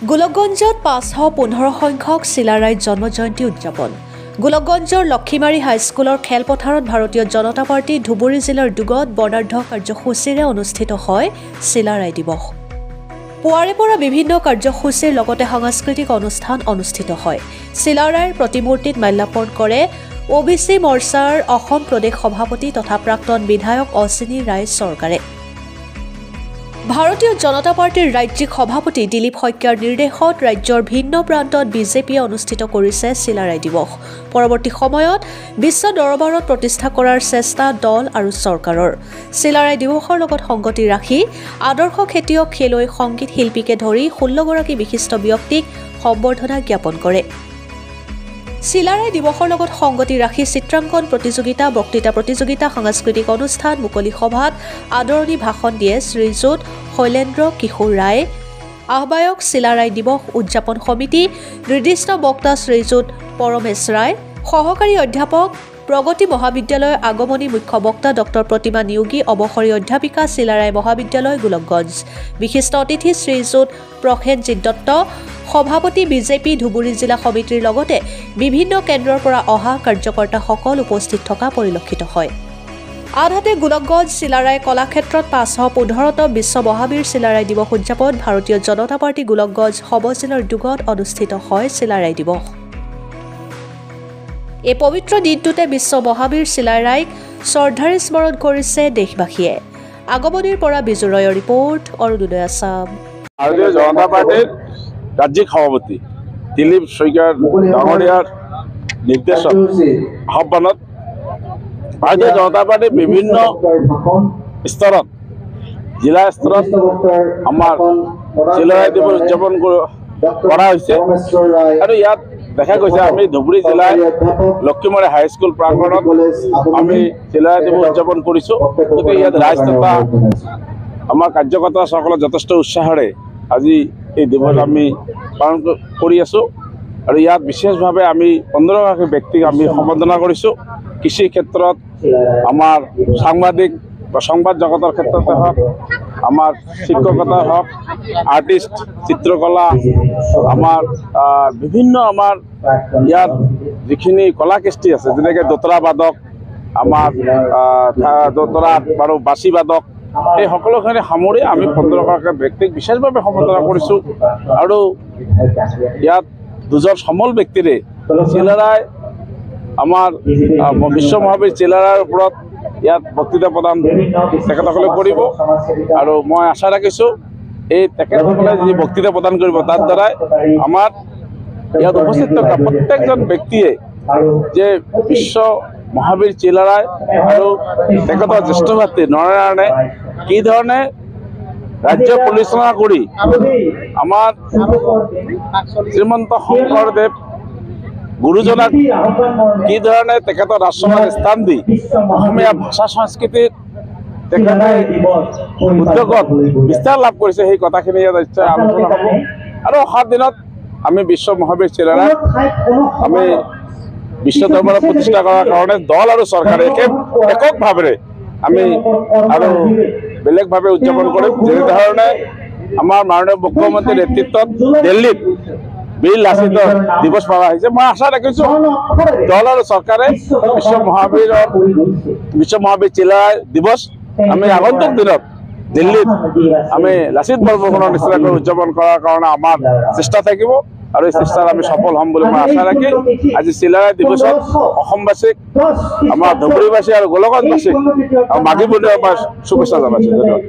গোলকগঞ্জত ৫১৫ সংখ্যক চিলাৰাইৰ জন্মজয়ন্তী উদযাপন। গোলকগঞ্জৰ লক্ষীমাৰী হাইস্কুলৰ খেলপথাৰত ভাৰতীয় জনতা পাৰ্টি ধুবুৰী জিলাৰ দুগত বৰ্ণাঢ্য কাৰ্যসূচীৰে অনুষ্ঠিত হয় চিলাৰাই দিৱস। পুৱাৰে পৰা বিভিন্ন কাৰ্যসূচীৰ লগতে সাংস্কৃতিক অনুষ্ঠান অনুষ্ঠিত হয়। চিলাৰাইৰ প্ৰতিমূৰ্তিত মাল্যাৰ্পণ কৰে OBC মৰ্চাৰ অসম প্ৰদেশ সভাপতি তথা প্ৰাক্তন বিধায়ক অশ্বিনী ৰায় চৰকাৰে। ভাৰতীয় জনতা পাৰ্টিৰ ৰাজ্যিক সভাপতি দিলীপ শইকীয়াৰ নিৰ্দেশত ৰাজ্যৰ ভিন্ন প্ৰান্তত বিজেপিয়ে অনুষ্ঠিত কৰিছে চিলাৰাই দিৱস। পৰৱৰ্তী সময়ত বিশ্ব দৰবাৰত প্ৰতিষ্ঠা কৰাৰ চেষ্টা দল আৰু চৰকাৰৰ। চিলাৰাই দিৱসৰ লগত সংগতি ৰাখি আদৰ্শ খেতিয়ক খেলুৱৈ সংগীত শিল্পীকে ধৰি 16গৰাকী বিশিষ্ট ব্যক্তিক সম্বৰ্ধনা জ্ঞাপন কৰে। চিলাৰাই দিৱসৰ লগত সংগতি ৰাখি চিত্ৰাংকন প্ৰতিযোগিতা, বক্তৃতা প্ৰতিযোগিতা, সাংস্কৃতিক অনুষ্ঠান, মুকলি সভাত আদৰণি ভাষণ দিয়ে শ্ৰীযুত শৈলেন্দ্ৰ কিশোৰ ৰায়, আহ্বায়ক চিলাৰাই দিৱস উদযাপন সমিতি, নিৰ্দিষ্ট বক্তা শ্ৰীযুত পৰমেশ ৰায়, সহকাৰী অধ্যাপক প্ৰগতি মহাবিদ্যালয়ৰ আগমনী মুখ্য বক্তা ডক্টৰ প্ৰতিমা নিয়োগী, অৱসৰী অধ্যাপিকা চিলাৰাই মহাবিদ্যালয় গোলকগঞ্জ, বিশিষ্ট অতিথি শ্ৰীযুত প্ৰসেনজিৎ দত্ত, সভাপতি বিজেপি ধুবুৰী জিলা সমিতিৰ লগতে বিভিন্ন কেন্দ্ৰৰ পৰা অহা কাৰ্যকৰ্তাসকল উপস্থিত থকা পৰিলক্ষিত হয়। আনহাতে গোলকগঞ্জ চিলাৰাই কলাক্ষেত্ৰত ৫১৫তম বিশ্ব মহাবীৰ চিলাৰাই দিৱস উদযাপন ভাৰতীয় জনতা পাৰ্টি গোলকগঞ্জ সব-জিলাৰ দুগত অনুষ্ঠিত হয় চিলাৰাই দিৱস। এই পবিত্ৰ দিনটোতে বিশ্ব মহাবীৰ চিলাৰাইক শ্ৰদ্ধাৰে স্মৰণ কৰিছে দেশবাসীয়ে। আগমনীৰ পৰা বিজু ৰয়ৰ ৰিপৰ্ট, অৰুণোদয় আছাম। ভাৰতীয় জনতা পাৰ্টিৰ ৰাজ্যিক সভাপতি দিলীপ শইকীয়াৰ ডাঙৰীয়াৰ নিৰ্দেশত আহ্বানত ভাৰতীয় জনতা পাৰ্টিৰ বিভিন্ন স্তৰত, জিলা স্তৰত আমাৰ চিলাৰাই দিৱস উদযাপন কৰা হৈছে আৰু ইয়াত দেখা গৈছে আমি ধুবুৰী জিলাৰ লক্ষীমাৰী হাইস্কুল প্ৰাংগণত আমি চিলাৰাই দিৱস উদযাপন কৰিছোঁ। গতিকে ইয়াত ৰাইজ তথা আমাৰ কাৰ্যকৰ্তাসকলে যথেষ্ট উৎসাহেৰে আজি এই দিৱস আমি পালন কৰি আছোঁ আৰু ইয়াত বিশেষভাৱে আমি 15গৰাকী ব্যক্তিক আমি সম্বৰ্ধনা কৰিছোঁ। কৃষি ক্ষেত্ৰত, আমাৰ সাংবাদিক বা সংবাদ জগতৰ ক্ষেত্ৰতে হওক, আমাৰ শিক্ষকতা হওক, আৰ্টিষ্ট, চিত্ৰকলা, আমাৰ বিভিন্ন আমাৰ ইয়াত যিখিনি কলা কৃষ্টি আছে, যেনেকৈ দোতৰা বাদক, আমাৰ দোতৰা বাৰু বাচি বাদক, এই সকলোখিনি সামৰি আমি 15গৰাকী ব্যক্তিক বিশেষভাৱে সম্বৰ্ধনা কৰিছোঁ আৰু ইয়াত দুজন সমল ব্যক্তিৰে চিলাৰাই আমাৰ বিশ্ব মহাবীৰ চিলাৰাইৰ ওপৰত ইয়াত বক্তৃতা প্ৰদান তেখেতসকলে কৰিব আৰু মই আশা ৰাখিছোঁ এই তেখেতসকলে যি বক্তৃতা প্ৰদান কৰিব তাৰ দ্বাৰাই আমাৰ ইয়াত উপস্থিত থকা প্ৰত্যেকজন ব্যক্তিয়ে যে বিশ্ব মহাবীৰ চিলাৰাই আৰু তেখেতৰ জ্যেষ্ঠ ভাতৃ নৰনাৰায়ণে কি ধৰণে ৰাজ্য পৰিচালনা কৰি আমাৰ শ্ৰীমন্ত শংকৰদেৱ গুৰুজনাক কি ধৰণে তেখেতৰ ৰাষ্ট্ৰবাদ স্থান দি অসমীয়া ভাষা সংস্কৃতিত তেখেতে উদ্যোগত বিস্তাৰ লাভ কৰিছে, সেই কথাখিনি ইয়াত নিশ্চয় আলোচনা হ'ব আৰু অহা দিনত আমি বিশ্ব মহাবীৰ চিলাৰাইক আমি বিশ্ব দৰবাৰত প্ৰতিষ্ঠা কৰাৰ কাৰণে দল আৰু চৰকাৰে এককভাৱে আমি আৰু বেলেগভাৱে উদযাপন কৰিম। যেনেধৰণে আমাৰ মাননীয় মুখ্যমন্ত্ৰীৰ নেতৃত্বত দিল্লীত বীৰ লাচিতৰ দিৱস পালা হৈছে, মই আশা ৰাখিছোঁ দল আৰু চৰকাৰে বিশ্ব মহাবীৰ চিলাৰাই দিৱস আমি আগন্তুক দিনত দিল্লীত আমি লাচিত বৰফুকনৰ নিচিনাকৈ উদযাপন কৰাৰ কাৰণে আমাৰ চেষ্টা থাকিব আৰু এই চেষ্টাত আমি সফল হ'ম বুলি মই আশা ৰাখি আজি চিলাৰাই দিৱসত অসমবাসীক, আমাৰ ধুবুৰীবাসী আৰু গোলকগঞ্জবাসীক আৰু মাঘী বন্ধুৰ আমাৰ শুভেচ্ছা জনাইছোঁ। ধন্যবাদ।